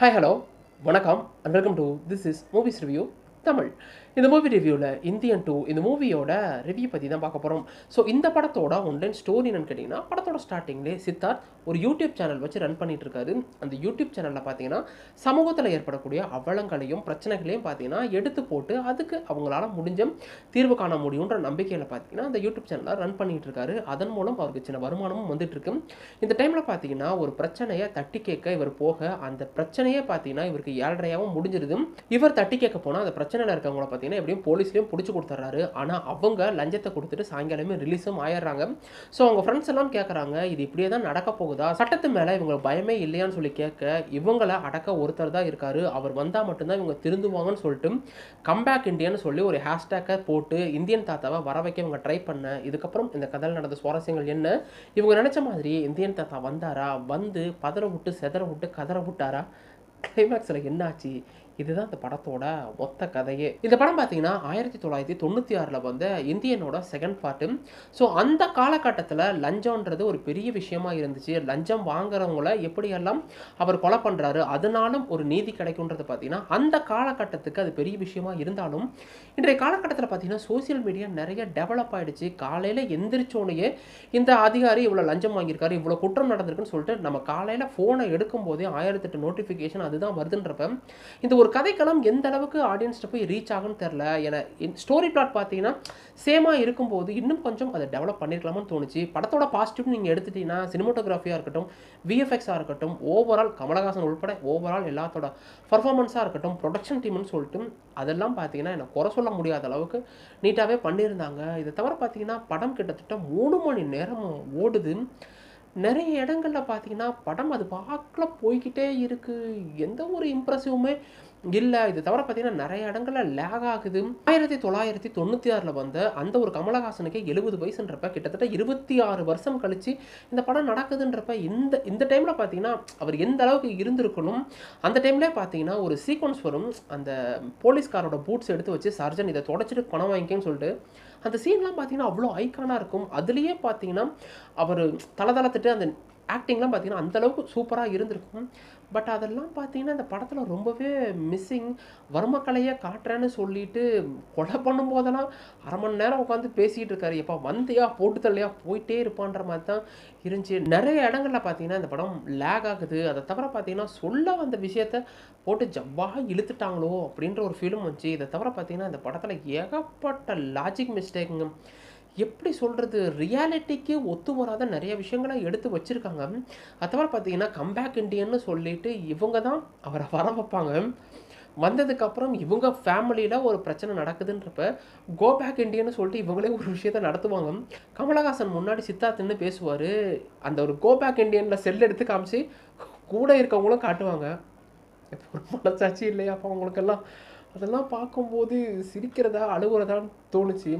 Hi, hello, வணக்கம் and welcome to this is Movies Review Tamil. இந்த movie ரிவ்யூவில் Indian 2 இந்த மூவியோட ரிவ்யூ பற்றி தான் பார்க்க போகிறோம். ஸோ இந்த படத்தோட ஒன்லைன் ஸ்டோரி என்னன்னு கேட்டிங்கன்னா, படத்தோட ஸ்டார்டிங்லேயே சித்தார்த் ஒரு யூடியூப் சேனல் வச்சு ரன் பண்ணிட்டு இருக்காரு. அந்த யூடியூப் சேனலில் பார்த்தீங்கன்னா சமூகத்தில் ஏற்படக்கூடிய அவலங்களையும் பிரச்சனைகளையும் பார்த்தீங்கன்னா எடுத்து போட்டு அதுக்கு அவங்களால முடிஞ்ச தீர்வு காண முடியுன்ற நம்பிக்கையில் பார்த்தீங்கன்னா அந்த யூடியூப் சேனலை ரன் பண்ணிட்டு இருக்காரு. அதன் மூலம் அவருக்கு சின்ன வருமானமும் வந்துட்டு இருக்கு. இந்த டைமில் பார்த்தீங்கன்னா ஒரு பிரச்சனையை தட்டி கேட்க இவர் போக அந்த பிரச்சனையே பார்த்தீங்கன்னா இவருக்கு 7:30 முடிஞ்சிருது. இவர் தட்டி கேட்க போனால் அந்த பிரச்சனையில் இருக்கவங்கள பார்த்தீங்கன்னா எப்படியும் போலீஸ்லேயும் பிடிச்சி கொடுத்துட்றாரு. ஆனால் அவங்க லஞ்சத்தை கொடுத்துட்டு சாயங்காலமே ரிலீஸும் ஆயிடுறாங்க. ஸோ அவங்க ஃப்ரெண்ட்ஸ் எல்லாம் கேட்குறாங்க, இது இப்படியே தான் நடக்க போகுதா, சட்டத்து மேலே இவங்களுக்கு பயமே இல்லையான்னு சொல்லி கேட்க இவங்களை அடக்க ஒருத்தர் தான் இருக்காரு, அவர் வந்தால் மட்டும்தான் இவங்க திருந்துவாங்கன்னு சொல்லிட்டு கம்பேக் இந்தியான்னு சொல்லி ஒரு ஹேஷ்டேக்கை போட்டு இந்தியன் தாத்தாவை வர வைக்க இவங்க ட்ரை பண்ண. இதுக்கப்புறம் இந்த கதையில் நடந்த சுவாரஸ்யங்கள் என்ன, இவங்க நினச்ச மாதிரி இந்தியன் தாத்தா வந்தாரா, வந்து பதற விட்டு செதற விட்டு கதற விட்டாரா, கிளைமேக்ஸில் என்னாச்சு, இதுதான் இந்த படத்தோட மொத்த கதையே. இந்த படம் பார்த்தீங்கன்னா 1996 வந்த இந்தியனோட செகண்ட் பார்ட்டு. ஸோ அந்த காலகட்டத்தில் லஞ்சம்ன்றது ஒரு பெரிய விஷயமா இருந்துச்சு. லஞ்சம் வாங்குறவங்கள எப்படியெல்லாம் அவர் கொலை பண்ணுறாரு, அதனாலும் ஒரு நீதி கிடைக்கும்ன்றது பார்த்தீங்கன்னா அந்த காலகட்டத்துக்கு அது பெரிய விஷயமா இருந்தாலும், இன்றைய காலகட்டத்தில் பார்த்தீங்கன்னா சோசியல் மீடியா நிறைய டெவலப் ஆகிடுச்சு. காலையில் எந்திரிச்சோனையே இந்த அதிகாரி இவ்வளோ லஞ்சம் வாங்கியிருக்காரு, இவ்வளோ குற்றம் நடந்திருக்குன்னு சொல்லிட்டு நம்ம காலையில் ஃபோனை எடுக்கும் போதே 1008 நோட்டிஃபிகேஷன் அதுதான் வருதுன்றப்ப இந்த ஒரு கதைக்களம் எந்த அளவுக்கு ஆடியன்ஸ்ட்ட போய் ரீச் ஆகும்னு தெரில. ஏன்னா ஸ்டோரி பிளாட் பார்த்தீங்கன்னா சேமாக இருக்கும்போது இன்னும் கொஞ்சம் அதை டெவலப் பண்ணியிருக்கலாம்னு தோணுச்சு. படத்தோட பாசிட்டிவ் நீங்கள் எடுத்துட்டீங்கன்னா சினிமோட்டோகிராஃபியாக இருக்கட்டும், விஎஃப்எக்ஸாக இருக்கட்டும், ஓவரால் கமலஹாசன் உள்பட ஓவரால் எல்லாத்தோட பர்ஃபார்மன்ஸாக இருக்கட்டும், ப்ரொடக்ஷன் டீம்னு சொல்லிட்டு அதெல்லாம் பார்த்தீங்கன்னா எனக்கு குறை சொல்ல முடியாத அளவுக்கு நீட்டாகவே பண்ணியிருந்தாங்க. இதை தவிர பார்த்தீங்கன்னா படம் கிட்டத்தட்ட 3 மணி நேரம் ஓடுது. நிறைய இடங்களில் பார்த்தீங்கன்னா படம் அது பார்க்கல போய்கிட்டே இருக்குது, எந்த ஒரு இம்ப்ரெசிவுமே இல்லை. இது தவிர பார்த்தீங்கன்னா நிறைய இடங்களில் லேக் ஆகுது. 1996 வந்த அந்த ஒரு கமலஹாசனுக்கே 70 வயசுன்றப்ப கிட்டத்தட்ட 26 வருஷம் கழிச்சு இந்த படம் நடக்குதுன்றப்ப இந்த டைமில் பார்த்தீங்கன்னா அவர் எந்த அளவுக்கு இருந்திருக்கணும். அந்த டைம்லேயே பார்த்தீங்கன்னா ஒரு சீக்வன்ஸ் வரும், அந்த போலீஸ்காரோட பூட்ஸ் எடுத்து வச்சு சர்ஜன் இதை தொடச்சிட்டு பணம் வாங்கிக்கன்னு சொல்லிட்டு அந்த சீன்லாம் பார்த்தீங்கன்னா அவ்வளோ ஐக்கானாக இருக்கும். அதுலேயே பார்த்தீங்கன்னா அவர் தளத்துட்டு அந்த ஆக்டிங்லாம் பார்த்தீங்கன்னா அந்தளவுக்கு சூப்பராக இருந்திருக்கும். பட் அதெல்லாம் பார்த்தீங்கன்னா இந்த படத்தில் ரொம்பவே மிஸ்ஸிங். வர்மக்கலையை காட்டுறேன்னு சொல்லிட்டு கொலை பண்ணும்போதெல்லாம் 1/2 மணி நேரம் உட்காந்து பேசிகிட்டு இருக்காரு, எப்போ வந்தியா போட்டு தள்ளையா போயிட்டே இருப்பான்ற மாதிரி தான் இருந்துச்சு. நிறைய இடங்களில் பார்த்தீங்கன்னா இந்த படம் லேக் ஆகுது. அதை தவிர பார்த்தீங்கன்னா சொல்ல வந்த விஷயத்த போட்டு ஜவ்வாக இழுத்துட்டாங்களோ அப்படின்ற ஒரு ஃபீலும் வந்துச்சு. இதை தவிர பார்த்தீங்கன்னா இந்த படத்தில் ஏகப்பட்ட லாஜிக் மிஸ்டேக்குங்க. எப்படி சொல்கிறது, ரியாலிட்டிக்கு ஒத்து வராத நிறைய விஷயங்களை எடுத்து வச்சுருக்காங்க. அது தவிர பார்த்தீங்கன்னா கம்பேக் இண்டியன்னு சொல்லிட்டு இவங்க தான் அவரை வர வைப்பாங்க. வந்ததுக்கப்புறம் இவங்க ஃபேமிலியில் ஒரு பிரச்சனை நடக்குதுன்றப்ப கோபேக் இண்டியன்னு சொல்லிட்டு இவங்களே ஒரு விஷயத்த நடத்துவாங்க. கமலஹாசன் முன்னாடி சித்தார்த்துன்னு பேசுவார், அந்த ஒரு கோபேக் இண்டியனில் செல் எடுத்து காமிச்சு கூட இருக்கவங்களும் காட்டுவாங்க. ஒரு மனசாட்சி இல்லையா அப்போ அவங்களுக்கெல்லாம்? அதெல்லாம் பார்க்கும்போது சிரிக்கிறதா அழுகுறதான்னு தோணுச்சு.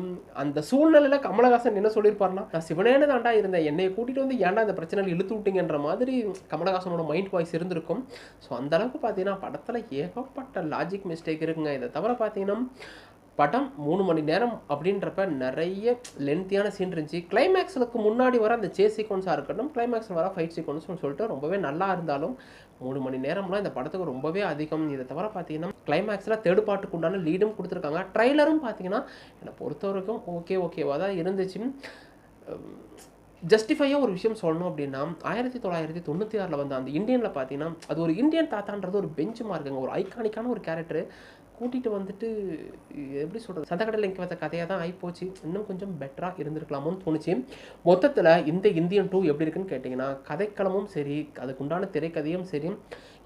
அந்த சூழ்நிலையில் கமலஹாசன் என்ன சொல்லியிருப்பாருன்னா, நான் சிவனேன்னு தாண்டா இருந்தேன், என்னையை கூட்டிகிட்டு வந்து ஏன்டா இந்த பிரச்சனையில் இழுத்து விட்டீங்கன்ற மாதிரி கமலஹாசனோட மைண்ட் வாய்ஸ் இருந்திருக்கும். ஸோ அந்தளவுக்கு பார்த்தீங்கன்னா படத்தில் ஏகப்பட்ட லாஜிக் மிஸ்டேக் இருக்குங்க. இதை தவிர பார்த்தீங்கன்னா படம் 3 மணி நேரம் அப்படின்றப்ப நிறைய லென்த்தியான சீன் இருந்துச்சு. கிளைமேக்ஸுக்கு முன்னாடி வர அந்த சேஸ் சீக்வன்ஸாக இருக்கட்டும், கிளைமேக்ஸில் வர ஃபைட் சீக்வன்ஸ்னு சொல்லிட்டு ரொம்பவே நல்லா இருந்தாலும் 3 மணி நேரம்லாம் இந்த படத்துக்கு ரொம்பவே அதிகம். இதை தவிர பார்த்தீங்கன்னா கிளைமேக்ஸில் தேர்ட் பார்ட்டுக்கு உண்டான லீடும் கொடுத்துருக்காங்க. ட்ரைலரும் பார்த்தீங்கன்னா என்னை பொறுத்த வரைக்கும் ஓகேவாக தான் இருந்துச்சு. ஜஸ்டிஃபையாக ஒரு விஷயம் சொல்லணும் அப்படின்னா 1996 வந்த அந்த இந்தியனில் பார்த்தீங்கன்னா அது ஒரு இந்தியன் தாத்தான்றது ஒரு பெஞ்ச் மார்க்குங்க, ஒரு ஐகானிக்கான ஒரு கேரக்டரு கூட்டிகிட்டு வந்துட்டு எப்படி சொல்கிறது, சந்தக்கடையில் இங்கே வந்த கதையாக தான் ஆகிப்போச்சு. இன்னும் கொஞ்சம் பெட்டராக இருந்திருக்கலாமோன்னு தோணுச்சு. மொத்தத்தில் இந்த இந்தியன் 2 எப்படி இருக்குன்னு கேட்டிங்கன்னா கதைக்களமும் சரி, அதுக்குண்டான திரைக்கதையும் சரி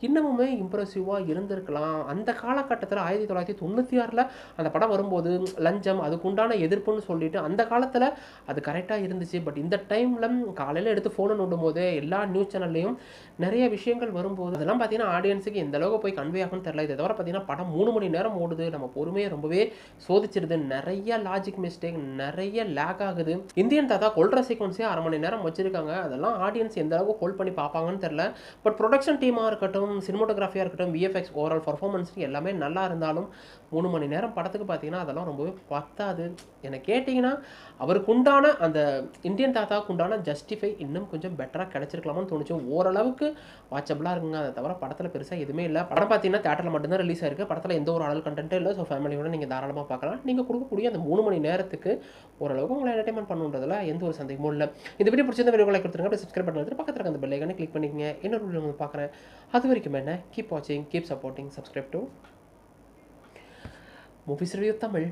இன்னமுமே இம்ப்ரெசிவாக இருந்திருக்கலாம். அந்த காலகட்டத்தில் 1996 அந்த படம் வரும்போது லஞ்சம் அதுக்குண்டான எதிர்ப்புன்னு சொல்லிட்டு அந்த காலத்தில் அது கரெக்டாக இருந்துச்சு. பட் இந்த டைமில் காலையில் எடுத்து ஃபோனை நோண்டும் போது எல்லா நியூஸ் சேனல்லையும் நிறைய விஷயங்கள் வரும்போது அதெல்லாம் பார்த்தீங்கன்னா ஆடியன்ஸுக்கு எந்த அளவுக்கு போய் கன்வே ஆகும்னு தெரியல. இதை தவிர பார்த்தீங்கன்னா படம் 3 மணி நேரம் ஓடுது, நம்ம பொறுமையை ரொம்பவே சோதிச்சிருது. நிறைய லாஜிக் மிஸ்டேக், நிறைய லேக் ஆகுது. இந்தியன் தாத்தா கொல்ற சீக்வன்ஸே 1/2 மணி நேரம் வச்சிருக்காங்க. அதெல்லாம் ஆடியன்ஸ் எந்த அளவுக்கு ஹோல்ட் பண்ணி பார்ப்பாங்கன்னு தெரியல. பட் ப்ரொடக்ஷன் டீமாக இருக்கட்டும், சினிமாட்டோகிராஃபியாக இருக்கட்டும், விஎஃப்எக்ஸ் ஓவரால் பர்ஃபார்மன்ஸ் எல்லாமே நல்லா இருந்தாலும் 3 மணி நேரம் படத்துக்கு பார்த்தீங்கன்னா அதெல்லாம் ரொம்பவே பத்தாது. என்ன கேட்டிங்கன்னா அவருக்கு உண்டான அந்த இந்தியன் தாத்தாவுக்கு உண்டான ஜஸ்டிஃபை இன்னும் கொஞ்சம் பெட்டராக கிடச்சிருக்கலாமான்னு தோணுச்சு. ஓரளவுக்கு வாட்சபிளாக இருக்குங்க. அதை தவிர படத்தில் பெருசாக எதுவுமே இல்லை. படம் பார்த்தீங்கன்னா தேட்டரில் மட்டும்தான் ரிலீஸ் ஆயிருக்கு. படத்தில் எந்த ஒரு அடல் கண்டென்ட்டும் இல்லை. ஸோ ஃபேமிலியோட நீங்கள் தாராளமாக பார்க்கலாம். நீங்கள் கொடுக்கக்கூடிய அந்த 3 மணி நேரத்துக்கு ஓரளவுக்கு உங்களை என்டர்டைன்மெண்ட் பண்ணுன்றதுல எந்த ஒரு சந்தேகமும் இல்லை. இந்த வீடியோ பிடிச்சிருந்த வீடியோ லைக் கொடுத்துருங்க. அப்படியே சப்ஸ்கிரைப் பண்ணி பக்கத்தில் இருக்க அந்த பெல் ஐகானை கிளிக் பண்ணிக்கங்க. இன்னொரு வீடியோ வந்து பார்க்குறேன். அது வரைக்கும் என்ன, கீப் வாட்சிங், keep supporting, subscribe to movies review Tamil.